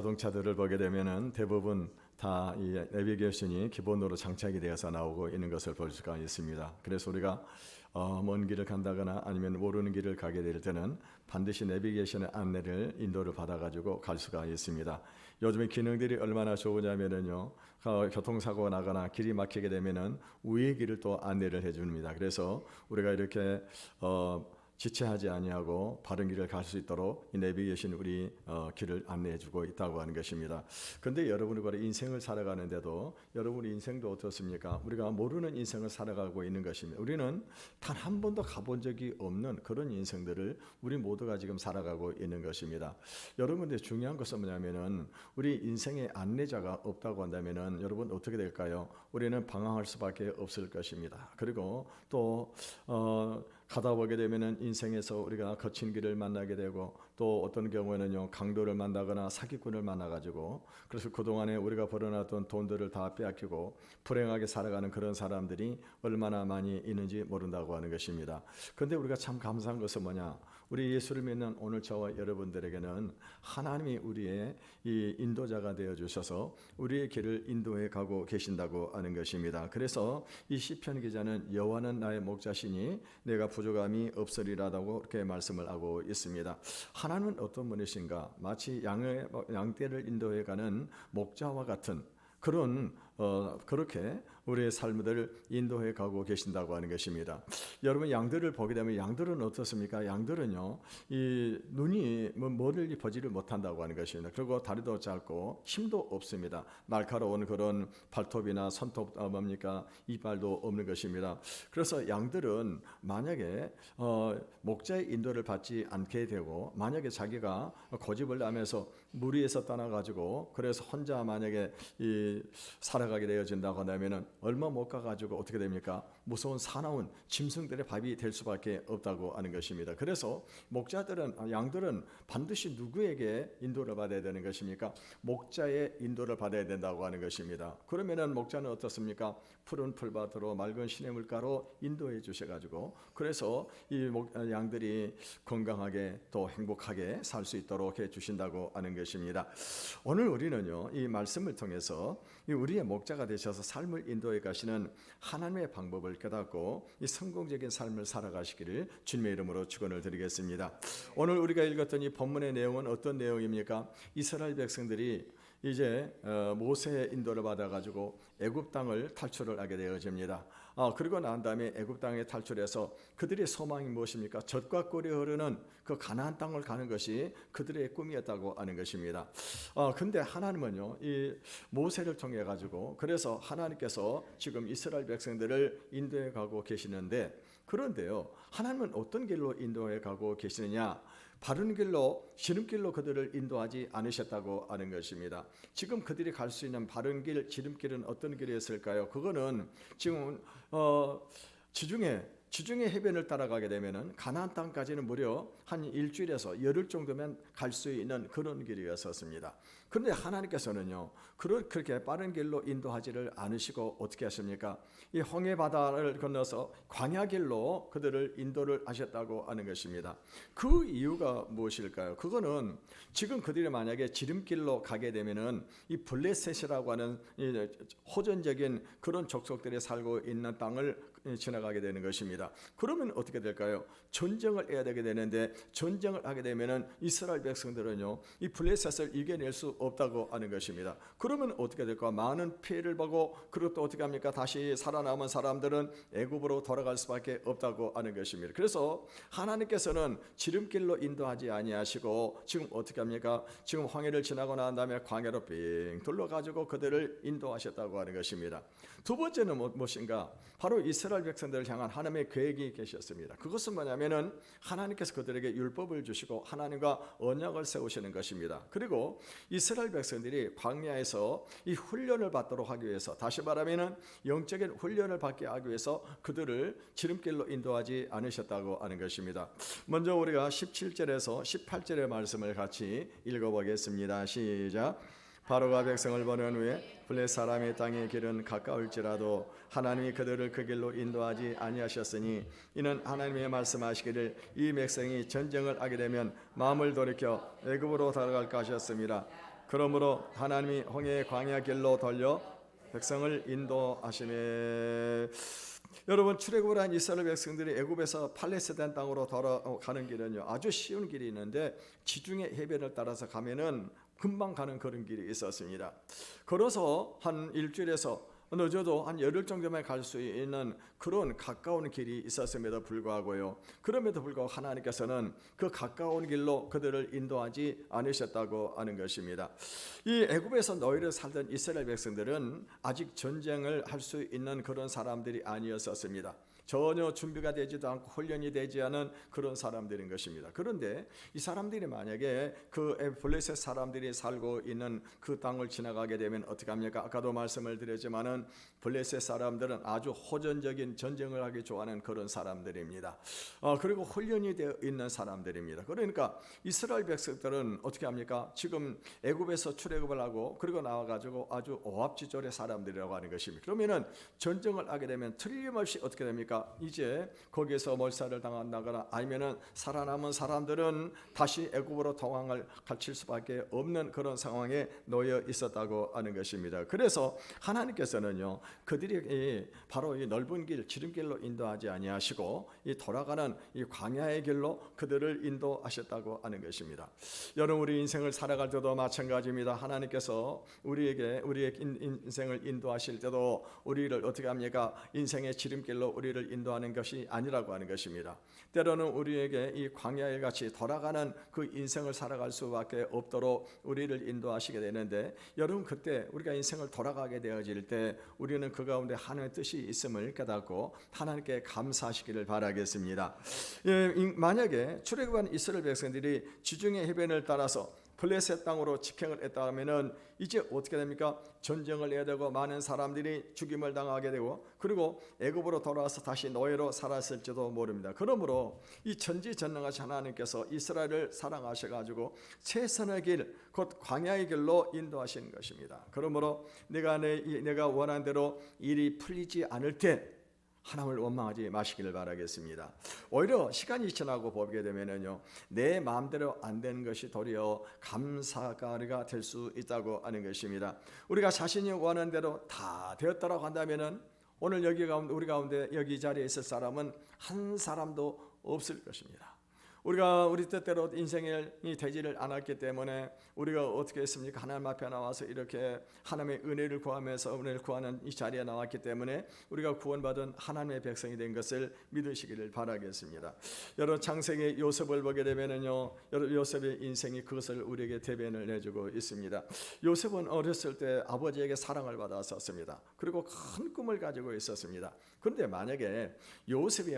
자동차들을 보게 되면은 대부분 다 이 내비게이션이 기본으로 장착이 되어서 나오고 있는 것을 볼 수가 있습니다. 그래서 우리가 먼 길을 간다거나 아니면 모르는 길을 가게 될 때는 반드시 내비게이션의 안내를 인도를 받아가지고 갈 수가 있습니다. 요즘에 기능들이 얼마나 좋으냐면은요, 교통사고가 나거나 길이 막히게 되면은 우회 길을 또 안내를 해줍니다. 그래서 우리가 이렇게 지체하지 아니하고 바른 길을 갈 수 있도록 이 내비게이션 우리 길을 안내해주고 있다고 하는 것입니다. 그런데 여러분이 바로 인생을 살아가는데도 여러분의 인생도 어떻습니까? 우리가 모르는 인생을 살아가고 있는 것입니다. 우리는 단 한 번도 가본 적이 없는 그런 인생들을 우리 모두가 지금 살아가고 있는 것입니다. 여러분들 중요한 것은 뭐냐면은 우리 인생의 안내자가 없다고 한다면은 여러분 어떻게 될까요? 우리는 방황할 수밖에 없을 것입니다. 그리고 또 가다 보게 되면은 인생에서 우리가 거친 길을 만나게 되고 또 어떤 경우에는요 강도를 만나거나 사기꾼을 만나가지고 그래서 그동안에 우리가 벌어놨던 돈들을 다 빼앗기고 불행하게 살아가는 그런 사람들이 얼마나 많이 있는지 모른다고 하는 것입니다. 그런데 우리가 참 감사한 것은 뭐냐? 우리 예수를 믿는 오늘 저와 여러분들에게는 하나님이 우리의 이 인도자가 되어 주셔서 우리의 길을 인도해 가고 계신다고 하는 것입니다. 그래서 이 시편 기자는 여호와는 나의 목자시니 내가 부족함이 없으리라고 이렇게 말씀을 하고 있습니다. 하나님은 어떤 분이신가? 마치 양떼를 인도해 가는 목자와 같은 그런 그렇게 우리의 삶들을 인도해 가고 계신다고 하는 것입니다. 여러분 양들을 보게 되면 양들은 어떻습니까? 양들은요 이 눈이 멀리 보지를 못한다고 하는 것입니다. 그리고 다리도 짧고 힘도 없습니다. 날카로운 그런 발톱이나 손톱 뭡니까 이빨도 없는 것입니다. 그래서 양들은 만약에 목자의 인도를 받지 않게 되고 만약에 자기가 고집을 하면서 무리에서 떠나가지고 그래서 혼자 만약에 살아가게 되어진다고 한다면은 얼마 못 가가지고 어떻게 됩니까? 무서운 사나운 짐승들의 밥이 될 수밖에 없다고 하는 것입니다. 그래서 목자들은 양들은 반드시 누구에게 인도를 받아야 되는 것입니까? 목자의 인도를 받아야 된다고 하는 것입니다. 그러면은 목자는 어떻습니까? 푸른 풀밭으로 맑은 시냇물가로 인도해 주셔가지고 그래서 이 양들이 건강하게 또 행복하게 살 수 있도록 해 주신다고 하는 것입니다. 오늘 우리는요 이 말씀을 통해서 우리의 목자가 되셔서 삶을 인도해 가시는 하나님의 방법을 깨닫고 이 성공적인 삶을 살아가시기를 주님의 이름으로 축원을 드리겠습니다. 오늘 우리가 읽었던 이 본문의 내용은 어떤 내용입니까? 이스라엘 백성들이 이제 모세의 인도를 받아가지고 애굽 땅을 탈출을 하게 되어집니다. 그리고 난 다음에 애굽 땅에 탈출해서 그들의 소망이 무엇입니까? 젖과 꿀이 흐르는 그 가나안 땅을 가는 것이 그들의 꿈이었다고 하는 것입니다. 근데 하나님은요 이 모세를 통해 가지고 그래서 하나님께서 지금 이스라엘 백성들을 인도해 가고 계시는데 그런데요 하나님은 어떤 길로 인도해 가고 계시느냐? 바른 길로 지름길로 그들을 인도하지 않으셨다고 하는 것입니다. 지금 그들이 갈 수 있는 바른 길, 지름길은 어떤 길이었을까요? 그거는 지금 지중해 해변을 따라가게 되면은 가나안 땅까지는 무려 한 일주일에서 열흘 정도면 갈 수 있는 그런 길이었었습니다. 그런데 하나님께서는요 그렇게 빠른 길로 인도하지를 않으시고 어떻게 하십니까? 이 홍해 바다를 건너서 광야길로 그들을 인도를 하셨다고 하는 것입니다. 그 이유가 무엇일까요? 그거는 지금 그들이 만약에 지름길로 가게 되면은 이 블레셋이라고 하는 호전적인 그런 족속들이 살고 있는 땅을 지나가게 되는 것입니다. 그러면 어떻게 될까요? 전쟁을 해야 되게 되는데 전쟁을 하게 되면은 이스라엘 백성들은요 이 블레셋을 이겨낼 수 없다고 하는 것입니다. 그러면 어떻게 될까? 많은 피해를 보고 그리고 또 어떻게 합니까? 다시 살아남은 사람들은 애굽으로 돌아갈 수밖에 없다고 하는 것입니다. 그래서 하나님께서는 지름길로 인도하지 아니하시고 지금 어떻게 합니까? 지금 황해를 지나고 난 다음에 광야로 빙 둘러가지고 그들을 인도하셨다고 하는 것입니다. 두 번째는 무엇인가? 바로 이스라엘 백성들을 향한 하나님의 계획이 계셨습니다. 그것은 뭐냐면은 하나님께서 그들에게 율법을 주시고 하나님과 언약을 세우시는 것입니다. 그리고 이스라엘 백성들이 광야에서 이 훈련을 받도록 하기 위해서 다시 말하면은 영적인 훈련을 받게 하기 위해서 그들을 지름길로 인도하지 않으셨다고 하는 것입니다. 먼저 우리가 17절에서 18절의 말씀을 같이 읽어보겠습니다. 시작. 바로가 백성을 보낸 후에 블레 사람의 땅의 길은 가까울지라도 하나님이 그들을 그 길로 인도하지 아니하셨으니 이는 하나님의 말씀하시기를 이 백성이 전쟁을 하게 되면 마음을 돌이켜 애굽으로 돌아갈까 하셨습니다. 그러므로 하나님이 홍해의 광야 길로 돌려 백성을 인도하시매. 여러분, 출애굽을 한 이스라엘 백성들이 애굽에서 팔레스타인 땅으로 돌아가는 길은요, 아주 쉬운 길이 있는데 지중해 해변을 따라서 가면은 금방 가는 그런 길이 있었습니다. 걸어서 한 일주일에서 늦어도 한 열흘 정도만 갈 수 있는 그런 가까운 길이 있었음에도 불구하고요, 그럼에도 불구하고 하나님께서는 그 가까운 길로 그들을 인도하지 않으셨다고 하는 것입니다. 이 애굽에서 노예로 살던 이스라엘 백성들은 아직 전쟁을 할 수 있는 그런 사람들이 아니었었습니다. 전혀 준비가 되지도 않고 훈련이 되지 않은 그런 사람들인 것입니다. 그런데 이 사람들이 만약에 그 블레셋 사람들이 살고 있는 그 땅을 지나가게 되면 어떻게 합니까? 아까도 말씀을 드렸지만은 블레셋 사람들은 아주 호전적인 전쟁을 하기 좋아하는 그런 사람들입니다. 그리고 훈련이 되어 있는 사람들입니다. 그러니까 이스라엘 백성들은 어떻게 합니까? 지금 애굽에서 출애굽을 하고 그리고 나와가지고 아주 오합지졸의 사람들이라고 하는 것입니다. 그러면은 전쟁을 하게 되면 틀림없이 어떻게 됩니까? 이제 거기에서 몰살을 당한다거나 아니면은 살아남은 사람들은 다시 애굽으로 도망을 갇힐 수밖에 없는 그런 상황에 놓여 있었다고 하는 것입니다. 그래서 하나님께서는요, 그들이 바로 이 넓은 길, 지름길로 인도하지 아니하시고 이 돌아가는 이 광야의 길로 그들을 인도하셨다고 하는 것입니다. 여러분, 우리 인생을 살아갈 때도 마찬가지입니다. 하나님께서 우리의 인생을 인도하실 때도 우리를 어떻게 합니까? 인생의 지름길로 우리를 인도하는 것이 아니라고 하는 것입니다. 때로는 우리에게 이 광야에 같이 돌아가는 그 인생을 살아갈 수밖에 없도록 우리를 인도하시게 되는데, 여러분, 그때 우리가 인생을 돌아가게 되어질 때 우리는 그 가운데 하나님의 뜻이 있음을 깨닫고 하나님께 감사하시기를 바라겠습니다. 만약에 출애굽한 이스라엘 백성들이 지중해 해변을 따라서 블레셋 땅으로 직행을 했다 하면은 이제 어떻게 됩니까? 전쟁을 해야 되고 많은 사람들이 죽임을 당하게 되고 그리고 애굽으로 돌아와서 다시 노예로 살았을지도 모릅니다. 그러므로 이 전지전능하신 하나님께서 이스라엘을 사랑하셔가지고 최선의 길, 곧 광야의 길로 인도하시는 것입니다. 그러므로 내가 원하는 대로 일이 풀리지 않을 때 하나님을 원망하지 마시기를 바라겠습니다. 오히려 시간이 지나고 보게 되면은요, 내 마음대로 안 되는 것이 도리어 감사가 될 수 있다고 하는 것입니다. 우리가 자신이 원하는 대로 다 되었다라고 한다면은 오늘 우리 가운데 여기 자리에 있을 사람은 한 사람도 없을 것입니다. 우리 뜻대로 인생이 되지를 않았기 때문에 우리가 어떻게 했습니까? 하나님 앞에 나와서 이렇게 하나님의 은혜를 구하면서 은혜를 구하는 이 자리에 나왔기 때문에 우리가 구원받은 하나님의 백성이 된 것을 믿으시기를 바라겠습니다. 여러분, 창세기 요셉을 보게 되면은요, 여러분, 요셉의 인생이 그것을 우리에게 대변을 해주고 있습니다. 요셉은 어렸을 때 아버지에게 사랑을 받았었습니다. 그리고 큰 꿈을 가지고 있었습니다. 그런데 만약에 요셉이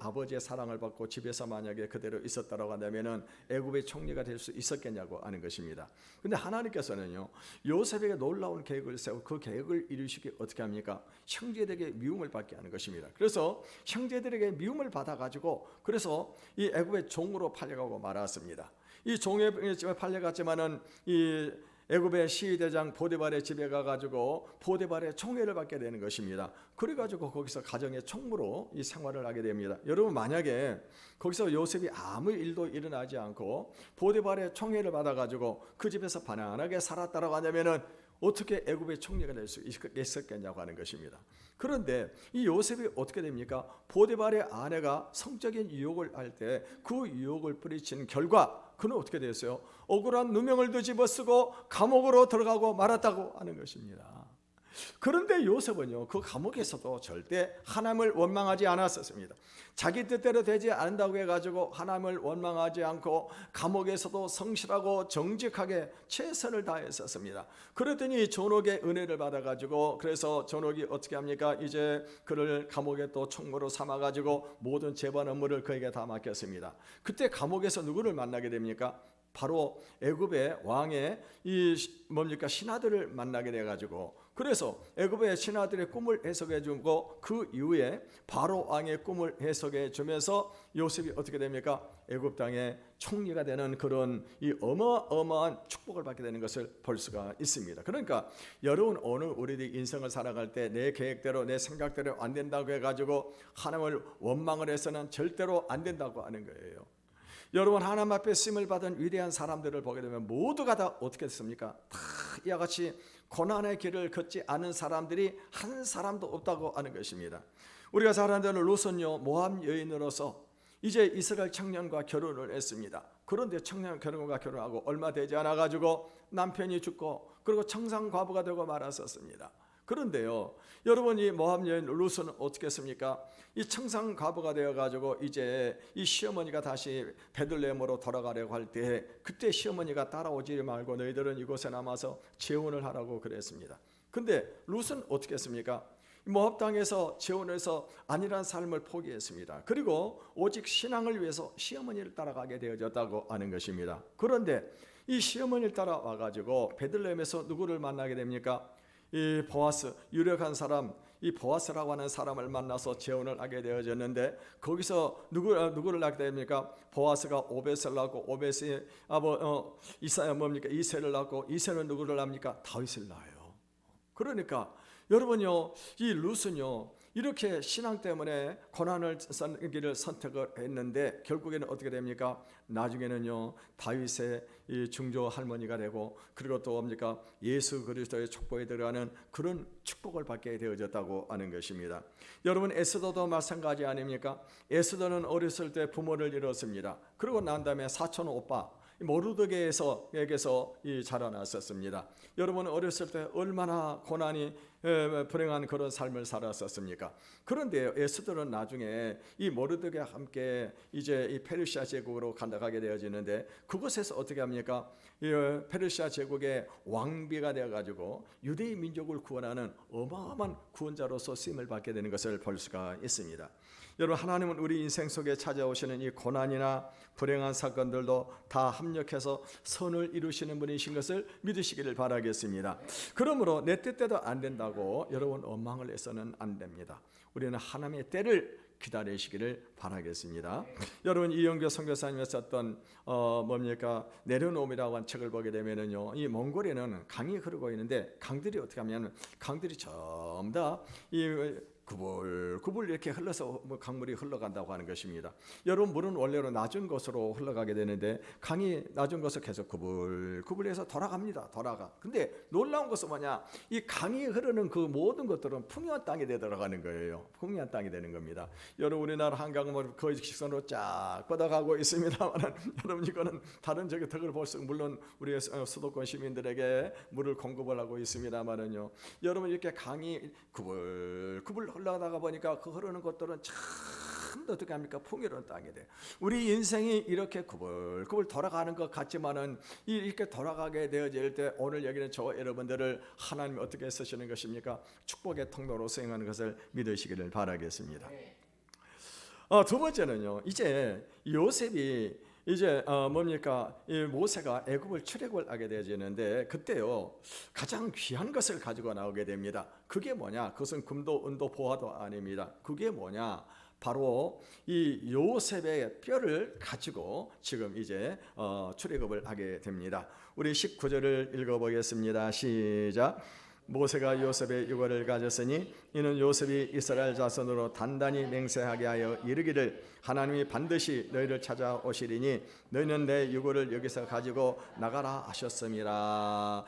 아버지의 사랑을 받고 집에서 만약에 그대로 있었다라고 한다면은 애굽의 총리가 될 수 있었겠냐고 하는 것입니다. 그런데 하나님께서는요, 요셉에게 놀라운 계획을 세우고 그 계획을 이루시기 어떻게 합니까? 형제들에게 미움을 받게 하는 것입니다. 그래서 형제들에게 미움을 받아가지고 그래서 이 애굽의 종으로 팔려가고 말았습니다. 이 종에 팔려갔지만은 이 애굽의 시위대장 보디발의 집에 가가지고 보디발의 총애를 받게 되는 것입니다. 그래가지고 거기서 가정의 총무로 이 생활을 하게 됩니다. 여러분, 만약에 거기서 요셉이 아무 일도 일어나지 않고 보디발의 총애를 받아가지고 그 집에서 편안하게 살았다라고 하냐면은 어떻게 애굽의 총리가 될 수 있었겠냐고 하는 것입니다. 그런데 이 요셉이 어떻게 됩니까? 보디발의 아내가 성적인 유혹을 할 때 그 유혹을 뿌리친 결과 그는 어떻게 됐어요? 억울한 누명을 뒤집어쓰고 감옥으로 들어가고 말았다고 하는 것입니다. 그런데 요셉은요, 그 감옥에서도 절대 하나님을 원망하지 않았었습니다. 자기 뜻대로 되지 않는다고 해가지고 하나님을 원망하지 않고 감옥에서도 성실하고 정직하게 최선을 다했었습니다. 그랬더니 존옥의 은혜를 받아가지고 그래서 존옥이 어떻게 합니까? 이제 그를 감옥에 또 총무로 삼아가지고 모든 재반 업무를 그에게 다 맡겼습니다. 그때 감옥에서 누구를 만나게 됩니까? 바로 애굽의 왕의 신하들을 만나게 돼가지고 그래서 애굽의 신하들의 꿈을 해석해 주고 그 이후에 바로 왕의 꿈을 해석해 주면서 요셉이 어떻게 됩니까? 애굽 땅의 총리가 되는 그런 이 어마어마한 축복을 받게 되는 것을 볼 수가 있습니다. 그러니까 여러분, 오늘 우리들이 인생을 살아갈 때 내 계획대로 내 생각대로 안 된다고 해가지고 하나님을 원망을 해서는 절대로 안 된다고 하는 거예요. 여러분 하나님 앞에 쓰임을 받은 위대한 사람들을 보게 되면 모두가 다 어떻게 됐습니까? 다 이와 같이 고난의 길을 걷지 않은 사람들이 한 사람도 없다고 하는 것입니다. 우리가 잘 아는 롯은요 모함 여인으로서 이제 이스라엘 청년과 결혼을 했습니다. 그런데 청년 결혼과 결혼하고 얼마 되지 않아 가지고 남편이 죽고 그리고 청산과부가 되고 말았었습니다. 그런데요 여러분 이 모함 여인 롯은 어떻게 했습니까? 이 청산과부가 되어 가지고 이제 이 시어머니가 다시 베들레헴으로 돌아가려고 할 때 그때 시어머니가 따라오지 말고 너희들은 이곳에 남아서 재혼을 하라고 그랬습니다. 근데 롯은 어떻게 했습니까? 모압 땅에서 재혼해서 안일한 삶을 포기했습니다. 그리고 오직 신앙을 위해서 시어머니를 따라가게 되어졌다고 하는 것입니다. 그런데 이 시어머니를 따라와 가지고 베들레헴에서 누구를 만나게 됩니까? 이 보아스, 유력한 사람, 이 보아스라고 하는 사람을 만나서 재혼을 하게 되어졌는데 거기서 누구를 낳게 됩니까? 보아스가 오벳을 낳고 오벳이 이세를 낳고 이세는 누구를 낳습니까? 다윗을 낳아요. 그러니까 여러분요 이 룻은요 이렇게 신앙 때문에 고난을 길을 선택을 했는데 결국에는 어떻게 됩니까? 나중에는요 다윗의 이 중조 할머니가 되고 그리고 또 뭡니까? 예수 그리스도의 축복에 들어가는 그런 축복을 받게 되어졌다고 하는 것입니다. 여러분 에스더도 마찬가지 아닙니까? 에스더는 어렸을 때 부모를 잃었습니다. 그리고 난 다음에 사촌 오빠 모르드게에서 자라났었습니다. 여러분 어렸을 때 얼마나 고난이 불행한 그런 삶을 살았었습니까? 그런데 에스더는 나중에 이 모르드게와 함께 이제 이 페르시아 제국으로 가게 되어지는데 그곳에서 어떻게 합니까? 이 페르시아 제국의 왕비가 되어가지고 유대인 민족을 구원하는 어마어마한 구원자로서 쓰임을 받게 되는 것을 볼 수가 있습니다. 여러분 하나님은 우리 인생 속에 찾아오시는 이 고난이나 불행한 사건들도 다 합력해서 선을 이루시는 분이신 것을 믿으시기를 바라겠습니다. 그러므로 내 뜻대로 안 된다고 여러분 원망을 해서는 안 됩니다. 우리는 하나님의 때를 기다리시기를 바라겠습니다. 여러분 이영교 선교사님이 썼던 내려놓음이라고 한 책을 보게 되면은요 이 몽골에는 강이 흐르고 있는데 강들이 어떻게 하면 강들이 전부 다 이 구불구불 이렇게 흘러서 강물이 흘러간다고 하는 것입니다. 여러분 물은 원래로 낮은 곳으로 흘러가게 되는데 강이 낮은 곳을 계속 구불구불해서 돌아갑니다. 근데 놀라운 것은 뭐냐? 이 강이 흐르는 그 모든 것들은 풍요한 땅에 들어가는 거예요. 풍요한 땅이 되는 겁니다. 여러분 우리나라 한강은 거의 직선으로 쫙 뻗어가고 있습니다만 여러분 이거는 다른 저기 덕을 볼 수 물론 우리 수도권 시민들에게 물을 공급을 하고 있습니다만은요. 여러분 이렇게 강이 구불구불 흘러가다가 보니까 그 흐르는 것들은 참 어떻게 합니까? 풍요로운 땅이 돼요. 우리 인생이 이렇게 구불구불 돌아가는 것 같지만은 이렇게 돌아가게 되어질 때 오늘 여기는 저 여러분들을 하나님이 어떻게 쓰시는 것입니까? 축복의 통로로 수행하는 것을 믿으시기를 바라겠습니다. 두 번째는요. 이제 요셉이 이제 이 모세가 애굽을 출애굽을 하게 되어지는데 그때요 가장 귀한 것을 가지고 나오게 됩니다. 그게 뭐냐? 그것은 금도 은도 보화도 아닙니다. 그게 뭐냐? 바로 이 요셉의 뼈를 가지고 지금 이제 출애굽을 하게 됩니다. 우리 19절을 읽어보겠습니다. 시작. 모세가 요셉의 유고를 가졌으니 이는 요셉이 이스라엘 자손으로 단단히 맹세하게 하여 이르기를 하나님이 반드시 너희를 찾아오시리니 너희는 내 유고를 여기서 가지고 나가라 하셨음이라.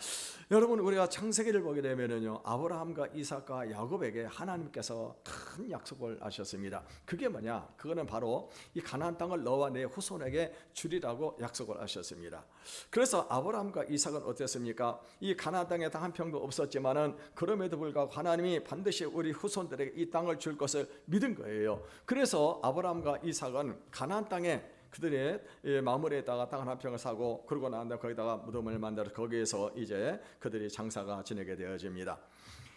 여러분 우리가 창세기를 보게 되면은요 아브라함과 이삭과 야곱에게 하나님께서 큰 약속을 하셨습니다. 그게 뭐냐? 그거는 바로 이 가나안 땅을 너와 내 후손에게 주리라고 약속을 하셨습니다. 그래서 아브라함과 이삭은 어땠습니까? 이 가나안 땅에 단 한 평도 없었지만은 그럼에도 불구하고 하나님이 반드시 우리 후손들에게 이 땅을 줄 것을 믿은 거예요. 그래서 아브라함과 이삭은 가나안 땅에 그들의 마물에다가 땅 한 평을 사고 그러고 난 다음에 거기다가 무덤을 만들어 거기에서 이제 그들이 장사가 지내게 되어집니다.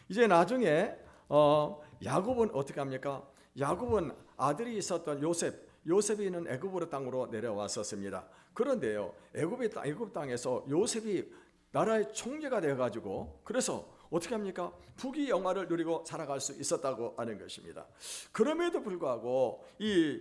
이제 나중에 야곱은 어떻게 합니까? 야곱은 아들이 있었던 요셉이 있는 애굽으로 땅으로 내려왔었습니다. 그런데요 애굽 땅에서 요셉이 나라의 총리가 되어가지고 그래서 어떻게 합니까? 부귀영화를 누리고 살아갈 수 있었다고 하는 것입니다. 그럼에도 불구하고 이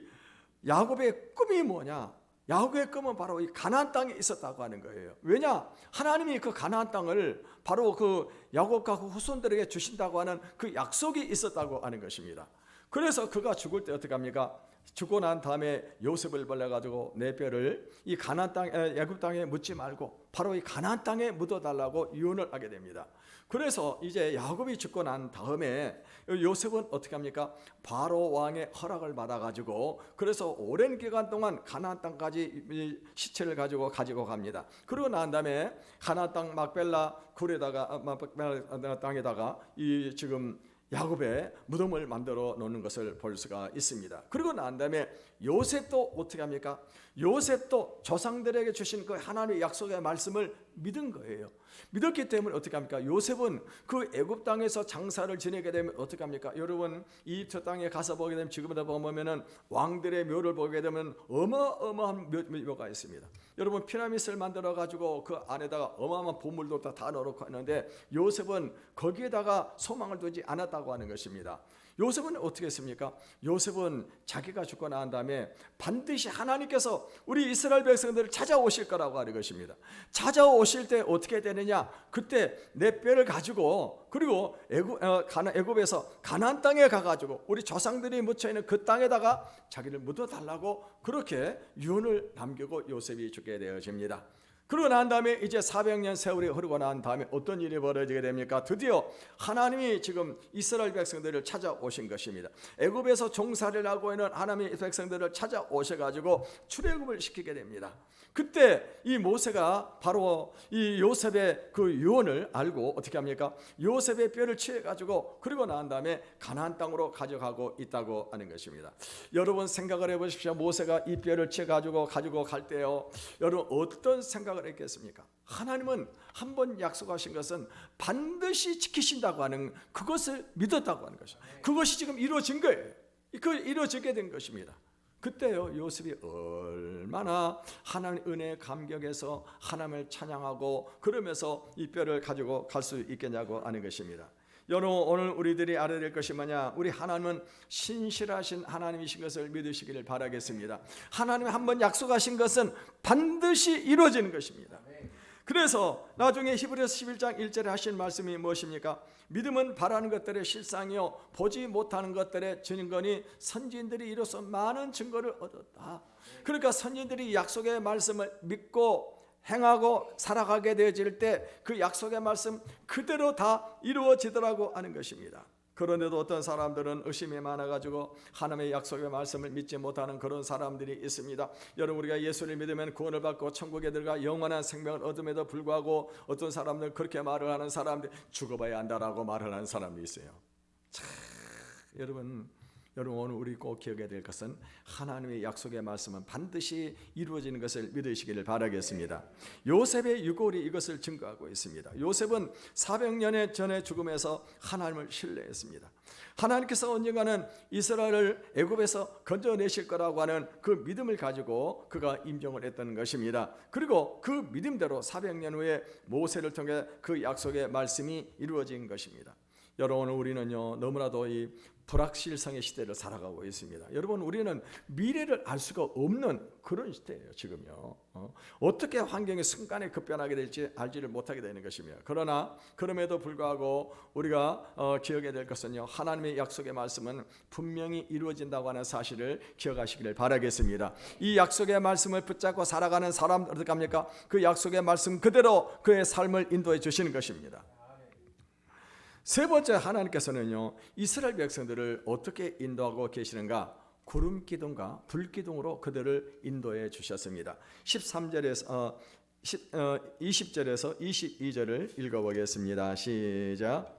야곱의 꿈이 뭐냐? 야곱의 꿈은 바로 이 가나안 땅에 있었다고 하는 거예요. 왜냐? 하나님이 그 가나안 땅을 바로 그 야곱과 그 후손들에게 주신다고 하는 그 약속이 있었다고 하는 것입니다. 그래서 그가 죽을 때 어떻게 합니까? 죽고 난 다음에 요셉을 벌려가지고 내 뼈를 이 가나안 땅, 애굽 땅에 묻지 말고 바로 이 가나안 땅에 묻어달라고 유언을 하게 됩니다. 그래서 이제 야곱이 죽고 난 다음에 요셉은 어떻게 합니까? 바로 왕의 허락을 받아가지고 그래서 오랜 기간 동안 가나안 땅까지 시체를 가지고 갑니다. 그러고 난 다음에 가나안 땅 막벨라 굴에다가 막벨라 땅에다가 이 지금 야곱의 무덤을 만들어 놓는 것을 볼 수가 있습니다. 그리고 난 다음에 요셉도 어떻게 합니까? 요셉도 조상들에게 주신 그 하나님의 약속의 말씀을 믿은 거예요. 믿었기 때문에 어떻게 합니까? 요셉은 그 애굽 땅에서 장사를 지내게 되면 어떻게 합니까? 여러분 이집트 땅에 가서 보게 되면 지금부터 보면은 왕들의 묘를 보게 되면 어마어마한 묘가 있습니다. 여러분 피라미드를 만들어 가지고 그 안에다가 어마어마한 보물도 다 넣어놓고 하는데 요셉은 거기에다가 소망을 두지 않았다고 하는 것입니다. 요셉은 어떻게 했습니까? 요셉은 자기가 죽고 난 다음에 반드시 하나님께서 우리 이스라엘 백성들을 찾아오실 거라고 하는 것입니다. 찾아오실 때 어떻게 되느냐? 그때 내 뼈를 가지고 그리고 애굽에서 가나안 땅에 가가지고 우리 조상들이 묻혀있는 그 땅에다가 자기를 묻어달라고 그렇게 유언을 남기고 요셉이 죽게 되어집니다. 그러고 난 다음에 이제 400년 세월이 흐르고 난 다음에 어떤 일이 벌어지게 됩니까? 드디어 하나님이 지금 이스라엘 백성들을 찾아오신 것입니다. 애굽에서 종살이를 하고 있는 하나님의 백성들을 찾아오셔가지고 출애굽을 시키게 됩니다. 그때 이 모세가 바로 이 요셉의 그 유언을 알고 어떻게 합니까? 요셉의 뼈를 취해가지고 그리고 난 다음에 가나안 땅으로 가져가고 있다고 하는 것입니다. 여러분 생각을 해보십시오. 모세가 이 뼈를 취해가지고 가지고 갈 때요, 여러분 어떤 생각을 했겠습니까? 하나님은 한 번 약속하신 것은 반드시 지키신다고 하는 그것을 믿었다고 하는 것이죠. 그것이 지금 이루어진 거예요. 그 이루어지게 된 것입니다. 그때요 요셉이 얼마나 하나님의 은혜에 감격해서 하나님을 찬양하고 그러면서 이 뼈를 가지고 갈 수 있겠냐고 하는 것입니다. 여러분 오늘 우리들이 알아야 될 것이 뭐냐? 우리 하나님은 신실하신 하나님이신 것을 믿으시기를 바라겠습니다. 하나님이 한번 약속하신 것은 반드시 이루어지는 것입니다. 그래서 나중에 히브리서 11장 1절에 하신 말씀이 무엇입니까? 믿음은 바라는 것들의 실상이요 보지 못하는 것들의 증거니 선지인들이 이로써 많은 증거를 얻었다. 그러니까 선지인들이 약속의 말씀을 믿고 행하고 살아가게 되어질 때 그 약속의 말씀 그대로 다 이루어지더라고 하는 것입니다. 그런데도 어떤 사람들은 의심이 많아가지고 하나님의 약속의 말씀을 믿지 못하는 그런 사람들이 있습니다. 여러분 우리가 예수를 믿으면 구원을 받고 천국에 들어가 영원한 생명을 얻음에도 불구하고 어떤 사람들은 그렇게 말을 하는 사람들, 죽어봐야 한다라고 말을 하는 사람이 있어요. 참, 여러분 오늘 우리 꼭 기억해야 될 것은 하나님의 약속의 말씀은 반드시 이루어지는 것을 믿으시기를 바라겠습니다. 요셉의 유골이 이것을 증거하고 있습니다. 요셉은 400년 전에 죽음에서 하나님을 신뢰했습니다. 하나님께서 언젠가는 이스라엘을 애굽에서 건져내실 거라고 하는 그 믿음을 가지고 그가 임종을 했던 것입니다. 그리고 그 믿음대로 400년 후에 모세를 통해 그 약속의 말씀이 이루어진 것입니다. 여러분 우리는요 너무나도 이 불확실성의 시대를 살아가고 있습니다. 여러분 우리는 미래를 알 수가 없는 그런 시대예요 지금요. 어떻게 환경이 순간에 급변하게 될지 알지를 못하게 되는 것입니다. 그러나 그럼에도 불구하고 우리가 기억해야 될 것은요 하나님의 약속의 말씀은 분명히 이루어진다고 하는 사실을 기억하시기를 바라겠습니다. 이 약속의 말씀을 붙잡고 살아가는 사람 어떻게 합니까? 그 약속의 말씀 그대로 그의 삶을 인도해 주시는 것입니다. 세 번째 하나님께서는요 이스라엘 백성들을 어떻게 인도하고 계시는가? 구름 기둥과 불 기둥으로 그들을 인도해 주셨습니다. 13절에서 20절에서 22절을 읽어보겠습니다. 시작.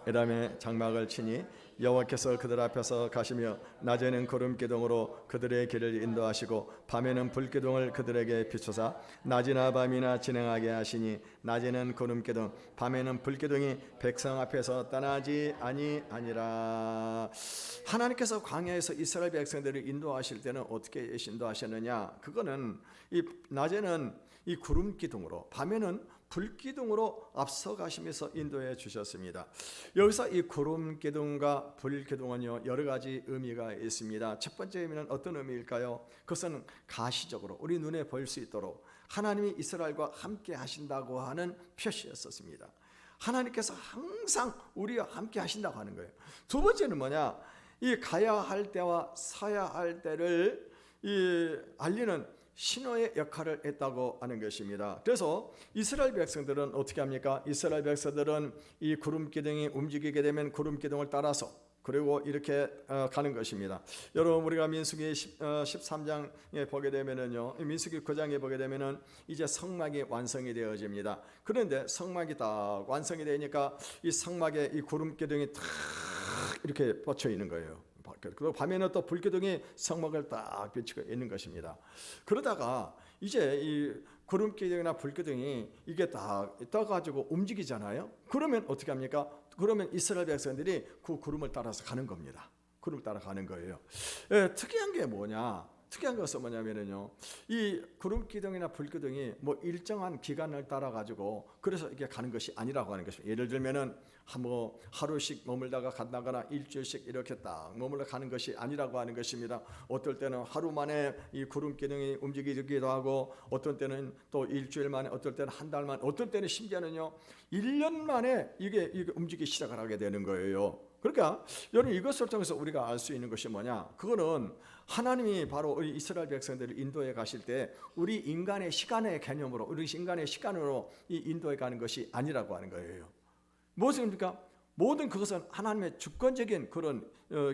그다음에 장막을 치니 여호와께서 그들 앞에서 가시며 낮에는 구름 기둥으로 그들의 길을 인도하시고 밤에는 불 기둥을 그들에게 비추사 낮이나 밤이나 진행하게 하시니 낮에는 구름 기둥 밤에는 불 기둥이 백성 앞에서 떠나지 아니하니라. 하나님께서 광야에서 이스라엘 백성들을 인도하실 때는 어떻게 인도하셨느냐? 그거는 이 낮에는 이 구름 기둥으로 밤에는 불기둥으로 앞서가시면서 인도해 주셨습니다. 여기서 이 구름 기둥과 불 기둥은요 여러 가지 의미가 있습니다. 첫 번째 의미는 어떤 의미일까요? 그것은 가시적으로 우리 눈에 보일 수 있도록 하나님이 이스라엘과 함께 하신다고 하는 표시였었습니다. 하나님께서 항상 우리와 함께 하신다고 하는 거예요. 두 번째는 뭐냐? 이 가야 할 때와 서야 할 때를 알리는 신호의 역할을 했다고 하는 것입니다. 그래서 이스라엘 백성들은 어떻게 합니까? 이스라엘 백성들은 이 구름 기둥이 움직이게 되면 구름 기둥을 따라서 그리고 이렇게 가는 것입니다. 여러분, 우리가 민수기 13장에 보게 되면은요, 민수기 9장에 보게 되면은 이제 성막이 완성이 되어집니다. 그런데 성막이 딱 완성이 되니까 이 성막에 이 구름 기둥이 탁 이렇게 뻗쳐 있는 거예요. 그리고 밤에는 또 불기둥이 성막을 딱 비추고 있는 것입니다. 그러다가 이제 이 구름기둥이나 불기둥이 이게 딱 떠가지고 움직이잖아요. 그러면 어떻게 합니까? 그러면 이스라엘 백성들이 그 구름을 따라서 가는 겁니다. 구름을 따라가는 거예요. 특이한 게 뭐냐? 특이한 것은 뭐냐면요, 이 구름기둥이나 불기둥이 뭐 일정한 기간을 따라 가지고 그래서 이게 가는 것이 아니라고 하는 것입니다. 예를 들면은 뭐 하루씩 머물다가 간다거나 일주일씩 이렇게 딱 머물러 가는 것이 아니라고 하는 것입니다. 어떨 때는 하루 만에 이 구름기둥이 움직이기도 하고, 어떤 때는 또 일주일 만에, 어떨 때는 한 달 만에, 어떨 때는 심지어는요 1년 만에 이게 움직이기 시작을 하게 되는 거예요. 그러니까 여러분, 이것을 통해서 우리가 알 수 있는 것이 뭐냐? 그거는 하나님이 바로 우리 이스라엘 백성들을 인도해 가실 때 우리 인간의 시간의 개념으로, 우리 인간의 시간으로 이 인도해 가는 것이 아니라고 하는 거예요. 무엇입니까? 모든 그것은 하나님의 주권적인 그런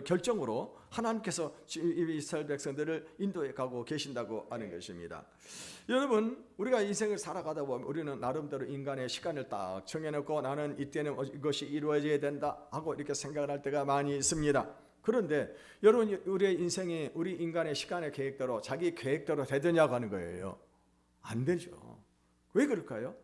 결정으로 하나님께서 이스라엘 백성들을 인도해 가고 계신다고 하는 것입니다. 여러분, 우리가 인생을 살아가다 보면 우리는 나름대로 인간의 시간을 딱 정해놓고 나는 이때는 이것이 이루어져야 된다 하고 이렇게 생각을 할 때가 많이 있습니다. 그런데 여러분, 우리의 인생이 우리 인간의 시간의 계획대로, 자기 계획대로 되느냐고 하는 거예요. 안 되죠. 왜 그럴까요?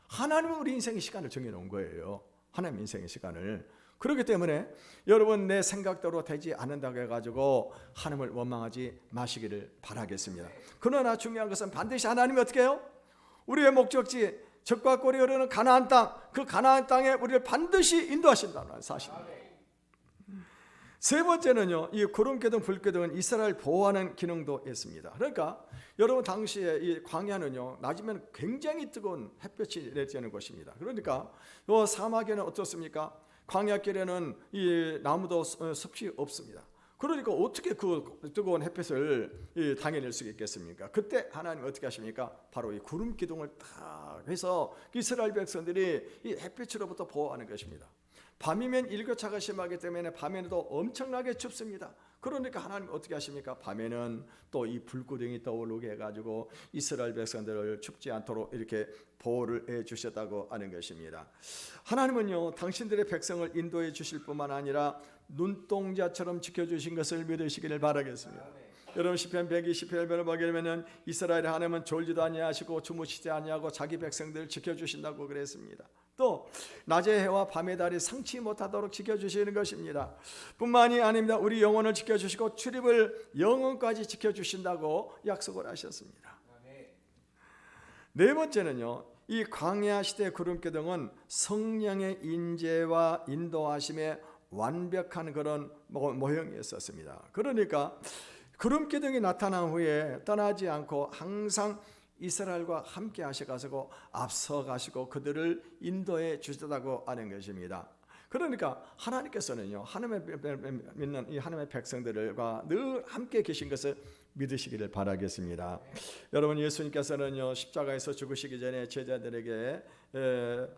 하나님은 우리 인생의 시간을 정해놓은 거예요. 하나님 인생의 시간을. 그렇기 때문에 여러분, 내 생각대로 되지 않는다고 해가지고 하나님을 원망하지 마시기를 바라겠습니다. 그러나 중요한 것은 반드시 하나님이 어떻게 해요? 우리의 목적지 적과 꼴이 흐르는 가나안 땅, 그 가나안 땅에 우리를 반드시 인도하신다는 사실입니다. 세 번째는요, 이 구름기둥 불기둥은 이스라엘 보호하는 기능도 있습니다. 그러니까 여러분, 당시에 이 광야는요 낮이면 굉장히 뜨거운 햇볕이 내리는 곳입니다. 그러니까 이 사막에는 어떻습니까? 광야길에는 이 나무도 숲이 없습니다. 그러니까 어떻게 그 뜨거운 햇빛을 당해낼 수 있겠습니까? 그때 하나님 어떻게 하십니까? 바로 이 구름 기둥을 딱 해서 이스라엘 백성들이 이 햇빛으로부터 보호하는 것입니다. 밤이면 일교차가 심하기 때문에 밤에도 엄청나게 춥습니다. 그러니까 하나님 어떻게 하십니까? 밤에는 또 이 불구덩이 떠오르게 해가지고 이스라엘 백성들을 춥지 않도록 이렇게 보호를 해주셨다고 하는 것입니다. 하나님은요, 당신들의 백성을 인도해 주실 뿐만 아니라 눈동자처럼 지켜주신 것을 믿으시기를 바라겠습니다. 여러분, 시편 120편을 보게 되면 이스라엘의 하나님은 졸지도 아니하시고 주무시지 아니하고 자기 백성들을 지켜주신다고 그랬습니다. 또 낮의 해와 밤의 달이 상치 못하도록 지켜주시는 것입니다. 뿐만이 아닙니다. 우리 영혼을 지켜주시고 출입을 영원까지 지켜주신다고 약속을 하셨습니다. 네 번째는요, 이 광야 시대 구름기둥은 성령의 인재와 인도하심에 완벽한 그런 모형이었습니다. 그러니까 구름기둥이 나타난 후에 떠나지 않고 항상 이스라엘과 함께 하셔가지고 앞서가시고 그들을 인도해 주셨다고 하는 것입니다. 그러니까 하나님께서는요, 하나님의 믿는 이 하나님의 백성들과 늘 함께 계신 것을 믿으시기를 바라겠습니다. 여러분, 예수님께서는요 십자가에서 죽으시기 전에 제자들에게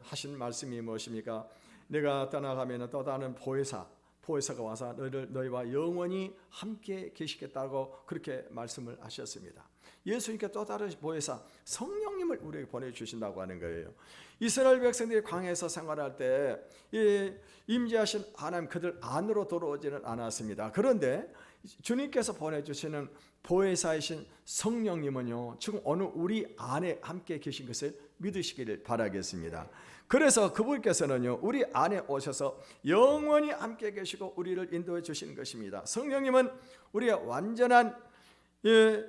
하신 말씀이 무엇입니까? 내가 떠나가면 또 다른 보혜사가 와서 너희와 영원히 함께 계시겠다고 그렇게 말씀을 하셨습니다. 예수님께 또 다른 보혜사 성령님을 우리에게 보내주신다고 하는 거예요. 이스라엘 백성들이 광야에서 생활할 때 임재하신 하나님 그들 안으로 들어오지는 않았습니다. 그런데 주님께서 보내주시는 보혜사이신 성령님은요 지금 어느 우리 안에 함께 계신 것을 믿으시기를 바라겠습니다. 그래서 그분께서는요 우리 안에 오셔서 영원히 함께 계시고 우리를 인도해 주시는 것입니다. 성령님은 우리의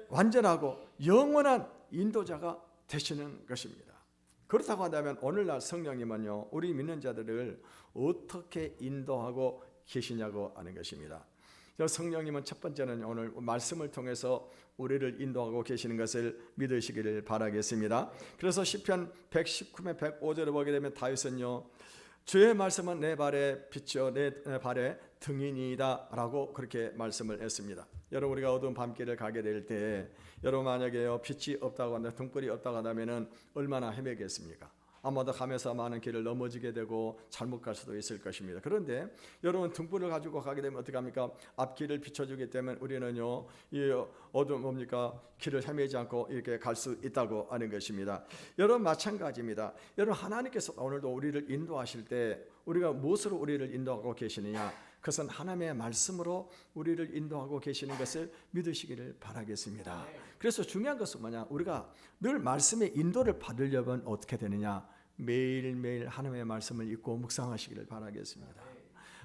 완전하고 영원한 인도자가 되시는 것입니다. 그렇다고 한다면 오늘날 성령님은요 우리 믿는 자들을 어떻게 인도하고 계시냐고 하는 것입니다. 성령님은 첫 번째는 오늘 말씀을 통해서 우리를 인도하고 계시는 것을 믿으시기를 바라겠습니다. 그래서 시편 119편 105절을 보게 되면 다윗은요 주의 말씀은 내 발의 빛이요 내 발의 등이니이다 라고 그렇게 말씀을 했습니다. 여러분, 우리가 어두운 밤길을 가게 될 때 여러분 만약에 빛이 없다고 한다, 등불이 없다고 한다면 얼마나 헤매겠습니까? 아마도 가면서 많은 길을 넘어지게 되고 잘못 갈 수도 있을 것입니다. 그런데 여러분, 등불을 가지고 가게 되면 어떻게 합니까? 앞길을 비춰주기 때문에 우리는요, 이 어두운 뭡니까? 길을 헤매지 않고 이렇게 갈 수 있다고 하는 것입니다. 여러분, 마찬가지입니다. 여러분, 하나님께서 오늘도 우리를 인도하실 때 우리가 무엇으로 우리를 인도하고 계시느냐? 그것은 하나님의 말씀으로 우리를 인도하고 계시는 것을 믿으시기를 바라겠습니다. 그래서 중요한 것은 뭐냐? 우리가 늘 말씀의 인도를 받으려면 어떻게 되느냐? 매일매일 하나님의 말씀을 읽고 묵상하시기를 바라겠습니다.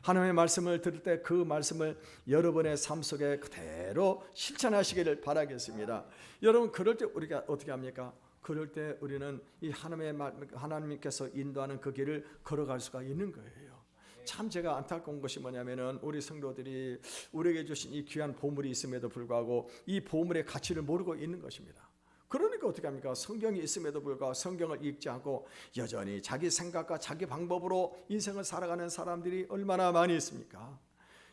하나님의 말씀을 들을 때 그 말씀을 여러분의 삶 속에 그대로 실천하시기를 바라겠습니다. 여러분, 그럴 때 우리가 어떻게 합니까? 그럴 때 우리는 이 하나님께서 인도하는 그 길을 걸어갈 수가 있는 거예요. 참 제가 안타까운 것이 뭐냐면은 우리 성도들이 우리에게 주신 이 귀한 보물이 있음에도 불구하고 이 보물의 가치를 모르고 있는 것입니다. 그러니까 어떻게 합니까? 성경이 있음에도 불구하고 성경을 읽지 않고 여전히 자기 생각과 자기 방법으로 인생을 살아가는 사람들이 얼마나 많이 있습니까?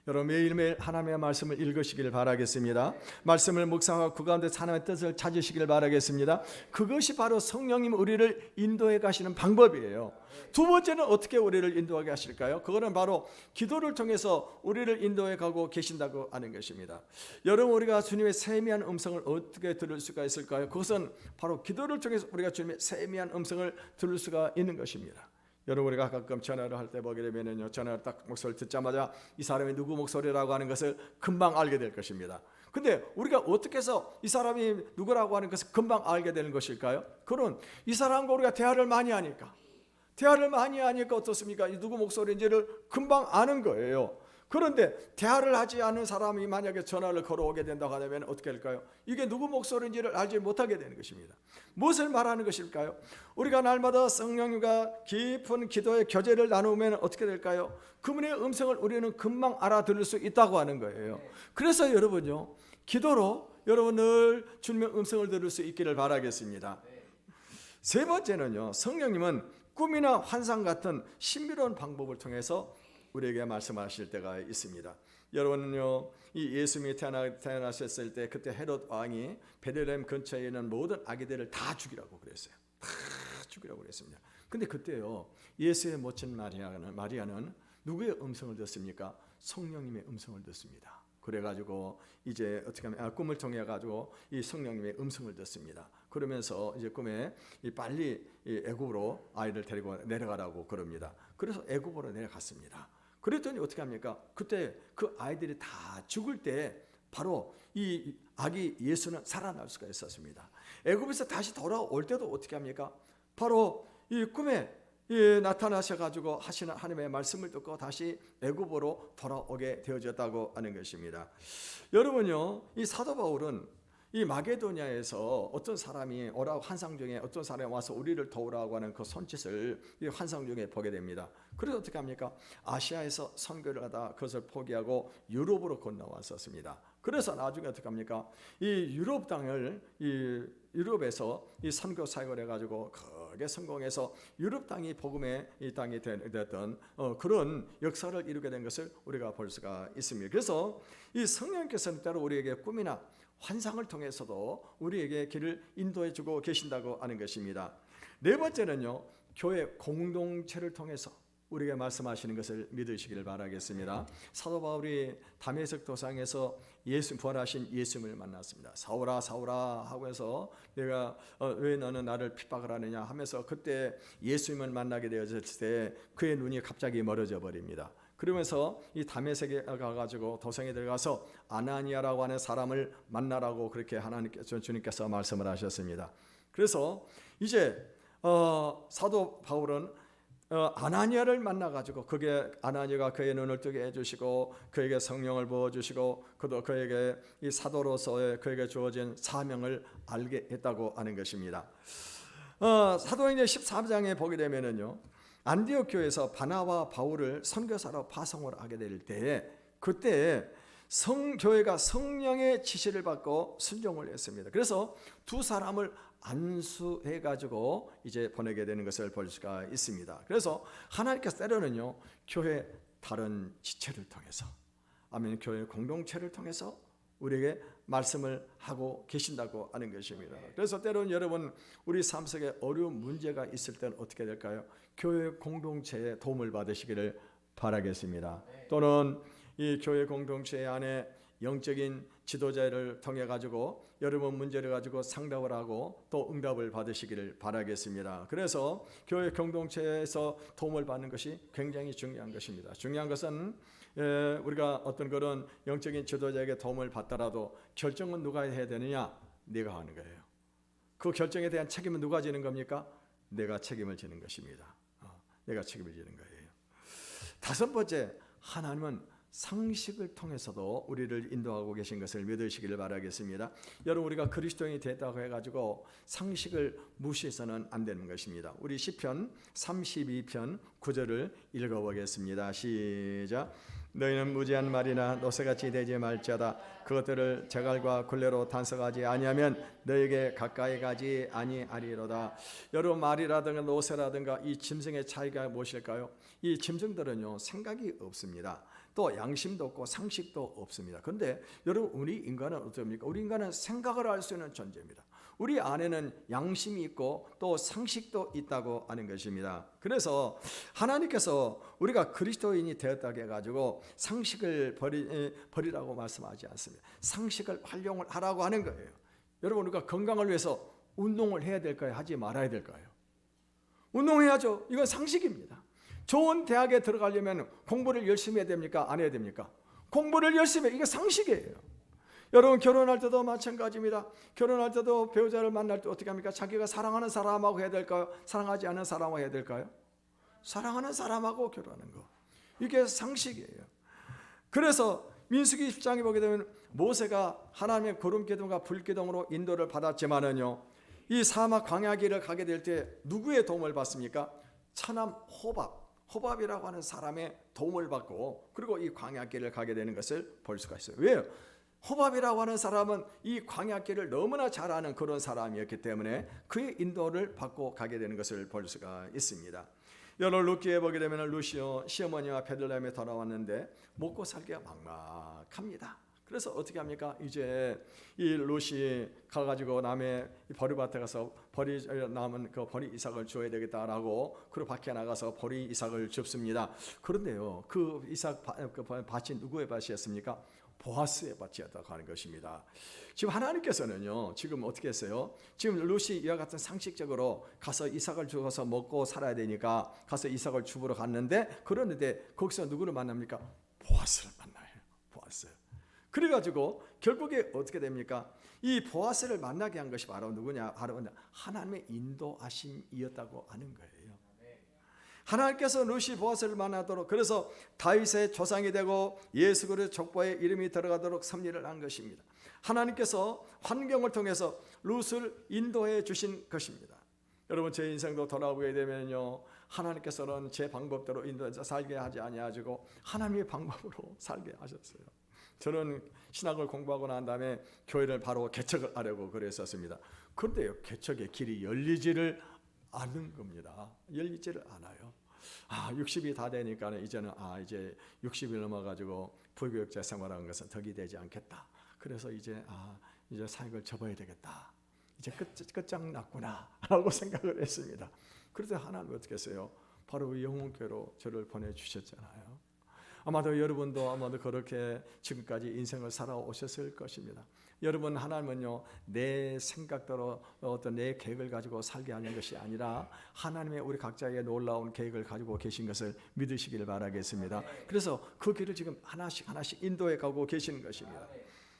여러분, 매일매일 하나님의 말씀을 읽으시기를 바라겠습니다. 말씀을 묵상하고 그 가운데 하나님의 뜻을 찾으시기를 바라겠습니다. 그것이 바로 성령님 우리를 인도해 가시는 방법이에요. 두 번째는 어떻게 우리를 인도하게 하실까요? 그거는 바로 기도를 통해서 우리를 인도해 가고 계신다고 하는 것입니다. 여러분, 우리가 주님의 세미한 음성을 어떻게 들을 수가 있을까요? 그것은 바로 기도를 통해서 우리가 주님의 세미한 음성을 들을 수가 있는 것입니다. 여러분, 우리가 가끔 전화를 할 때 보게 되면요, 전화를 딱 목소리를 듣자마자 이 사람이 누구 목소리라고 하는 것을 금방 알게 될 것입니다. 근데 우리가 어떻게 해서 이 사람이 누구라고 하는 것을 금방 알게 되는 것일까요? 그건 이 사람과 우리가 대화를 많이 하니까 어떻습니까? 이 누구 목소리인지를 금방 아는 거예요. 그런데 대화를 하지 않은 사람이 만약에 전화를 걸어오게 된다고 하면 어떻게 할까요? 이게 누구 목소리인지를 알지 못하게 되는 것입니다. 무엇을 말하는 것일까요? 우리가 날마다 성령님과 깊은 기도의 교제를 나누면 어떻게 될까요? 그분의 음성을 우리는 금방 알아들을 수 있다고 하는 거예요. 그래서 여러분요, 기도로 여러분 늘 주님의 음성을 들을 수 있기를 바라겠습니다. 세 번째는요, 성령님은 꿈이나 환상 같은 신비로운 방법을 통해서 우리에게 말씀하실 때가 있습니다. 여러분은요, 이 예수님이 태어나셨을 때 그때 헤롯 왕이 베들레헴 근처에 있는 모든 아기들을 다 죽이라고 그랬어요. 다 죽이라고 그랬습니다. 근데 그때요, 예수의 모친 마리아는 누구의 음성을 듣습니까? 성령님의 음성을 듣습니다. 그래가지고 이제 어떻게 하면 꿈을 통해 가지고 이 성령님의 음성을 듣습니다. 그러면서 이제 꿈에 빨리 애굽으로 아이를 데리고 내려가라고 그럽니다. 그래서 애굽으로 내려갔습니다. 그랬더니 어떻게 합니까? 그때 그 아이들이 다 죽을 때 바로 이 아기 예수는 살아날 수가 있었습니다. 애굽에서 다시 돌아올 때도 어떻게 합니까? 바로 이 꿈에 나타나셔가지고 하시는 하나님의 말씀을 듣고 다시 애굽으로 돌아오게 되어졌다고 하는 것입니다. 여러분요, 이 사도 바울은 이 마게도냐에서 어떤 사람이 오라고 환상 중에 어떤 사람이 와서 우리를 도우라고 하는 그 손짓을 이 환상 중에 보게 됩니다. 그래서 어떻게 합니까? 아시아에서 선교를 하다 그것을 포기하고 유럽으로 건너왔었습니다. 그래서 나중에 어떻게 합니까? 이 유럽 땅을 유럽에서 이 선교 사역을 해가지고 크게 성공해서 유럽 땅이 복음의 이 땅이 됐던 그런 역사를 이루게 된 것을 우리가 볼 수가 있습니다. 그래서 이 성령께서는 때로 우리에게 꿈이나 환상을 통해서도 우리에게 길을 인도해 주고 계신다고 하는 것입니다. 네 번째는요, 교회 공동체를 통해서 우리에게 말씀하시는 것을 믿으시기를 바라겠습니다. 사도 바울이 다메섹 도상에서 부활하신 예수님을 만났습니다. 사울아 사울아 하고서 내가 왜 너는 나를 핍박을 하느냐 하면서 그때 예수님을 만나게 되었을 때 그의 눈이 갑자기 멀어져 버립니다. 그러면서 이 다메섹에 가가지고 도성에 들어가서 아나니아라고 하는 사람을 만나라고 그렇게 주님께서 말씀을 하셨습니다. 그래서 이제 사도 바울은 아나니아를 만나가지고 그게 아나니아가 그의 눈을 뜨게 해주시고 그에게 성령을 부어주시고 그도 그에게 이 사도로서의 그에게 주어진 사명을 알게 했다고 하는 것입니다. 사도행전 13장에 보게 되면은요, 안디옥 교회에서 바나와 바울을 선교사로 파송을 하게 될 때에 그때 교회가 성령의 지시를 받고 순종을 했습니다. 그래서 두 사람을 안수해 가지고 이제 보내게 되는 것을 볼 수가 있습니다. 그래서 하나님께서 때로는요, 교회 다른 지체를 통해서, 아멘, 교회 공동체를 통해서 우리에게 말씀을 하고 계신다고 하는 것입니다. 그래서 때로는 여러분, 우리 삶 속에 어려운 문제가 있을 때는 어떻게 될까요? 교회 공동체의 도움을 받으시기를 바라겠습니다. 또는 이 교회 공동체 안에 영적인 지도자를 통해 가지고 여러분 문제를 가지고 상담을 하고 또 응답을 받으시기를 바라겠습니다. 그래서 교회 공동체에서 도움을 받는 것이 굉장히 중요한 것입니다. 중요한 것은 우리가 어떤 그런 영적인 지도자에게 도움을 받더라도 결정은 누가 해야 되느냐? 네가 하는 거예요. 그 결정에 대한 책임은 누가 지는 겁니까? 내가 책임을 지는 것입니다. 내가 책임을 지는 거예요. 다섯 번째, 하나님은 상식을 통해서도 우리를 인도하고 계신 것을 믿으시기를 바라겠습니다. 여러분, 우리가 그리스도인이 됐다고 해가지고 상식을 무시해서는 안 되는 것입니다. 우리 시편 32편 9절을 읽어보겠습니다. 시작. 너희는 무지한 말이나 노새같이 되지 말지어다. 그것들을 제갈과 굴레로 단속하지 아니하면 너에게 가까이 가지 아니하리로다. 여러분, 말이라든가 노새라든가 이 짐승의 차이가 무엇일까요? 이 짐승들은요, 생각이 없습니다. 또 양심도 없고 상식도 없습니다. 그런데 여러분, 우리 인간은 어떻습니까? 우리 인간은 생각을 할 수 있는 존재입니다. 우리 안에는 양심이 있고 또 상식도 있다고 하는 것입니다. 그래서 하나님께서 우리가 그리스도인이 되었다고 해가지고 상식을 버리라고 말씀하지 않습니다. 상식을 활용을 하라고 하는 거예요. 여러분, 우리가 건강을 위해서 운동을 해야 될까요? 하지 말아야 될까요? 운동해야죠. 이건 상식입니다. 좋은 대학에 들어가려면 공부를 열심히 해야 됩니까? 안 해야 됩니까? 공부를 열심히 해. 이게 상식이에요. 여러분, 결혼할 때도 마찬가지입니다. 결혼할 때도 배우자를 만날 때 어떻게 합니까? 자기가 사랑하는 사람하고 해야 될까요? 사랑하지 않는 사람하고 해야 될까요? 사랑하는 사람하고 결혼하는 거. 이게 상식이에요. 그래서 민수기 10장에 보게 되면 모세가 하나님의 구름기둥과 불기둥으로 인도를 받았지만은요, 이 사막 광야길을 가게 될 때 누구의 도움을 받습니까? 처남 호밥이라고 하는 사람의 도움을 받고 그리고 이 광야길을 가게 되는 것을 볼 수가 있어요. 왜요? 호밥이라고 하는 사람은 이 광야길을 너무나 잘 아는 그런 사람이었기 때문에 그의 인도를 받고 가게 되는 것을 볼 수가 있습니다. 여러 룻기에 보게 되면 룻이 시어머니와 베들레헴에 돌아왔는데 먹고 살기가 막막합니다. 그래서 어떻게 합니까? 이제 이 룻이 가가지고 남의 보리밭에 가서 남은 그 보리 이삭을 줘야 되겠다라고 그리고 밖에 나가서 보리 이삭을 줍습니다. 그런데요, 그 이삭 밭이 누구의 밭이었습니까? 보아스의 밭이었다고 하는 것입니다. 지금 하나님께서는요, 지금 어떻게 했어요? 지금 룻이 이와 같은 상식적으로 가서 이삭을 주어서 먹고 살아야 되니까 가서 이삭을 주우러 갔는데, 그러는데 거기서 누구를 만납니까? 보아스를 만나요. 보아스. 그래가지고 결국에 어떻게 됩니까? 이 보아스를 만나게 한 것이 바로 누구냐? 바로 하나님의 인도하심이었다고 하는 거예요. 하나님께서 룻이 보아스를 만나도록, 그래서 다윗의 조상이 되고 예수 그리스도 족보에 이름이 들어가도록 섭리를 한 것입니다. 하나님께서 환경을 통해서 룻을 인도해 주신 것입니다. 여러분, 제 인생도 돌아보게 되면요, 하나님께서는 제 방법대로 인도해서 살게 하지 아니하시고 하나님의 방법으로 살게 하셨어요. 저는 신학을 공부하고 난 다음에 교회를 바로 개척을 하려고 그랬었습니다. 그런데요, 개척의 길이 열리지를 않는 겁니다. 열리지를 않아요. 60이 다 되니까 이제는 이제 60이 넘어가지고 부교육자 생활하는 것은 덕이 되지 않겠다. 그래서 이제 사역을 접어야 되겠다. 이제 끝장났구나라고 생각을 했습니다. 그런데 하나님 어떻게 했어요? 바로 영혼교회로 저를 보내주셨잖아요. 아마도 여러분도 그렇게 지금까지 인생을 살아오셨을 것입니다. 여러분, 하나님은요, 내 생각대로 어떤 내 계획을 가지고 살게 하는 것이 아니라 하나님의 우리 각자의 놀라운 계획을 가지고 계신 것을 믿으시길 바라겠습니다. 그래서 그 길을 지금 하나씩 인도해 가고 계시는 것입니다.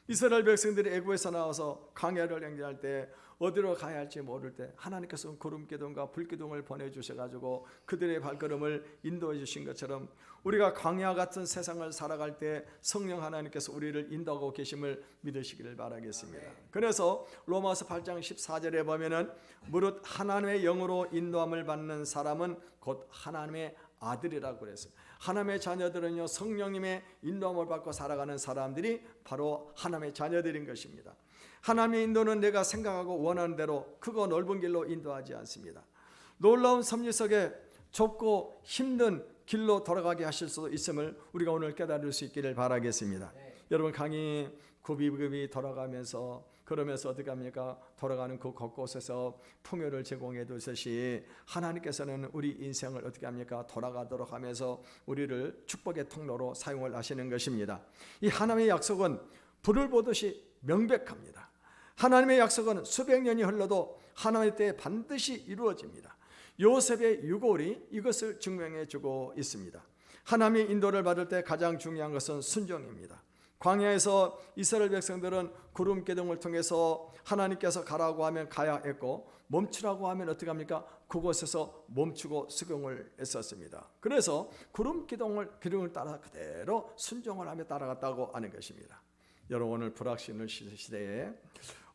이스라엘 백성들이 애굽에서 나와서 광야를 행진할 때 어디로 가야 할지 모를 때 하나님께서 구름기둥과 불기둥을 보내주셔가지고 그들의 발걸음을 인도해 주신 것처럼 우리가 광야 같은 세상을 살아갈 때 성령 하나님께서 우리를 인도하고 계심을 믿으시기를 바라겠습니다. 그래서 로마서 8장 14절에 보면은 무릇 하나님의 영으로 인도함을 받는 사람은 곧 하나님의 아들이라고 그랬어요. 하나님의 자녀들은요, 성령님의 인도함을 받고 살아가는 사람들이 바로 하나님의 자녀들인 것입니다. 하나님의 인도는 내가 생각하고 원하는 대로 크고 넓은 길로 인도하지 않습니다. 놀라운 섭리 속에 좁고 힘든 길로 돌아가게 하실 수도 있음을 우리가 오늘 깨달을 수 있기를 바라겠습니다. 여러분, 강이 굽이굽이 돌아가면서 그러면서 어떻게 합니까? 돌아가는 그 곳곳에서 풍요를 제공해 두듯이 하나님께서는 우리 인생을 어떻게 합니까? 돌아가도록 하면서 우리를 축복의 통로로 사용을 하시는 것입니다. 이 하나님의 약속은 불을 보듯이 명백합니다. 하나님의 약속은 수백 년이 흘러도 하나님의 때에 반드시 이루어집니다. 요셉의 유골이 이것을 증명해 주고 있습니다. 하나님의 인도를 받을 때 가장 중요한 것은 순종입니다. 광야에서 이스라엘 백성들은 구름 기둥을 통해서 하나님께서 가라고 하면 가야 했고 멈추라고 하면 어떻게 합니까? 그곳에서 멈추고 수경을 했었습니다. 그래서 구름 기둥을 따라 그대로 순종을 하며 따라갔다고 하는 것입니다. 여러분, 오늘 불확신 시대에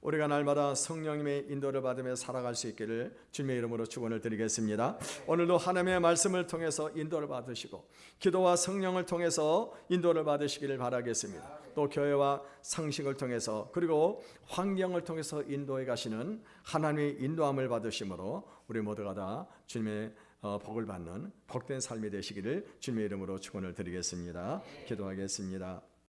우리가 날마다 성령님의 인도를 받으며 살아갈 수 있기를 주님의 이름으로 축원을 드리겠습니다. 오늘도 하나님의 말씀을 통해서 인도를 받으시고 기도와 성령을 통해서 인도를 받으시기를 바라겠습니다. 또 교회와 상식을 통해서 그리고 환경을 통해서 인도해 가시는 하나님의 인도함을 받으심으로 우리 모두가 다 주님의 복을 받는 복된 삶이 되시기를 주님의 이름으로 축원을 드리겠습니다. 기도하겠습니다.